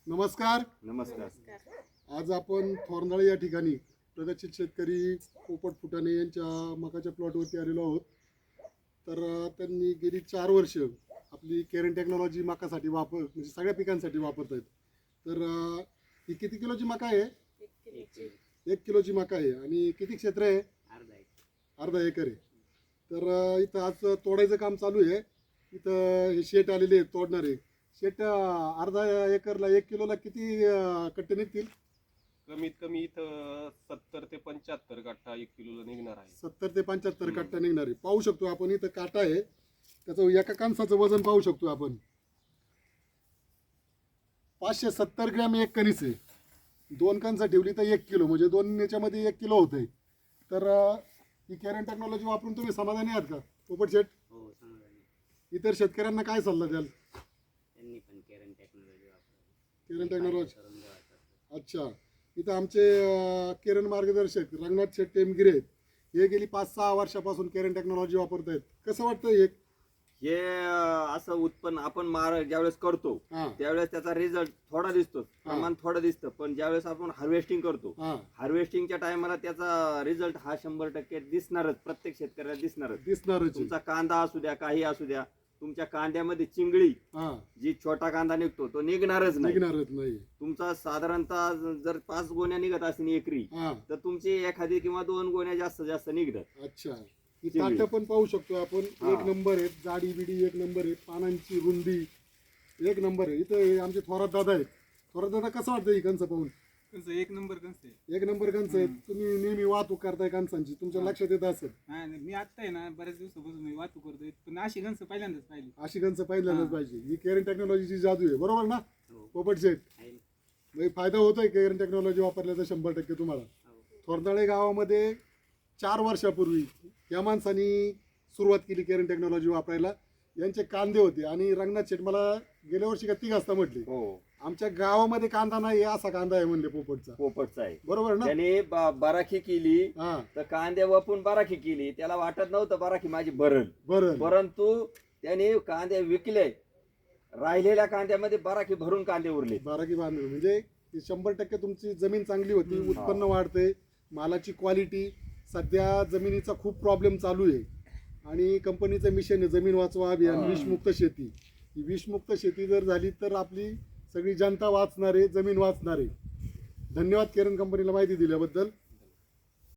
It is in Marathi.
नमस्कार. नमस्कार. आज आपण थोरनाळे या ठिकाणी प्रगतशील शेतकरी पोपट फुटाणे यांच्या मकाच्या प्लॉटवरती आलेलो आहोत. तर त्यांनी गेली 4 वर्ष आपली केरन टेक्नॉलॉजी मकासाठी म्हणजे सगळ्या पिकांसाठी वापरत आहेत. तर ही किती किलोची मका आहे? 1 किलोची मका आहे. आणि किती क्षेत्र आहे? अर्धा एकर आहे. तर इथं आज तोडायचं काम चालू आहे. इथं हे शेट आलेले आहेत तोडणारे. शेट, अर्धा एकरला 1 किलोला किती कट्टे निघतील? कमीत कमी इथं 70 ते 75 कट्टा 1 किलोला निघणार आहे. 70 ते 75 कट्टा निघणार आहे. पाहू शकतो आपण इथं काटा आहे, त्याचं एका कणसाचं वजन पाहू शकतो आपण. 570 ग्रॅम एक कणीस आहे. 2 कणसं ठेवली तर 1 किलो, म्हणजे 2 याच्यामध्ये 1 किलो होतंय. तर ही केरन टेक्नॉलॉजी वापरून तुम्ही समाधानी आहात का पोपट शेट? हो, समाधानी. इतर शेतकऱ्यांना काय सल्ला द्याल? त्यांनी पण केरन टेक्नॉलॉजी वापरावी. केरन टेक्नॉलॉजी. करून द्यावा. अच्छा. इथं आमचे केरन मार्गदर्शक रंगनाथ शेट टेमगिरे आहेत. हे गेली 5-6 वर्षापासून केरन टेक्नॉलॉजी वापरत आहेत. कसं वाटतं हे असं उत्पन्न आपण ज्यावेळेस करतो हां त्यावेळेस त्याचा रिझल्ट थोडा दिसतो, प्रमाण थोडं दिसतं, पण ज्यावेळेस आपण हार्वेस्टिंग करतो हां हार्वेस्टिंगच्या टायमाला त्याचा रिझल्ट हा 100% दिसणारच, प्रत्येक शेतकऱ्याला दिसणारच. दिसणारच. तुमचा कांदा असू द्या, काही असू द्या, तुमच्या कांद्यामध्ये चिंगळी हां जी छोटा कांदा निघतो तो निघणारच नाही. निघणारच नाही. तुमचा साधारणतः जर 5 गोण्या निघत असतील एकरी, हां तर तुमची एखादी किंवा 2 गोण्या जास्त जास्त निघतात. अच्छा. ही ताटं पण पाहू शकतो आपण. हां. 1 नंबर आहेत. जाडी बिडी 1 नंबर आहे. पानांची रुंदी 1 नंबर आहे. इथं हे आमचे थोरात दादा आहेत. थोरात दादा, कसं वाटतं ही कणसं पाहून? कंस एक नंबर कंस आहे. 1 नंबर कणसं आहेत. तुम्ही नेहमी वाहतूक करताय कणसांची, तुमच्या लक्षात येत असेल. हा, मी आता आहे ना बऱ्याच दिवसापासून मी वाहतूक करतोय, पण अशी कंस पहिल्यांदाच पाहिली. अशी कणसं पहिल्यांदाच पाहिजे. ही केरन टेक्नॉलॉजीची जादू आहे, बरोबर ना हो. पोपट शेठ? आहे. म्हणजे फायदा होतोय केरन टेक्नॉलॉजी वापरल्याचा 100% तुम्हाला. हो. थोरनाळे गावामध्ये 4 वर्षापूर्वी या माणसांनी सुरुवात केली केरन टेक्नॉलॉजी वापरायला. यांचे कांदे होते आणि रंगनाथ शेठ मला गेल्या वर्षी का 3 वाजता म्हटले, हो, आमच्या गावामध्ये कांदा नाही, असा कांदा आहे म्हणले पोपटचा. पोपटचा आहे. बरोबर ना? त्याने बाराखी केली हा तर कांदे वापरून बाराखी केली. त्याला वाटत नव्हतं बाराखी माझी भरल, बरं. परंतु त्याने कांदे विकले. राहिलेल्या कांद्यामध्ये बाराखी भरून कांदे उरले. बाराकी बांधले म्हणजे 100% तुमची जमीन चांगली होती. उत्पन्न वाढते, मालाची क्वालिटी. सध्या जमिनीचा खूप प्रॉब्लेम चालू आहे आणि कंपनीचं मिशन आहे जमीन वाचवा अभियान, विषमुक्त शेती. ही विषमुक्त शेती जर झाली तर आपली सगळी जनता वाचणार आहे, जमीन वाचणार आहे. धन्यवाद केरन कंपनीला माहिती दिल्याबद्दल.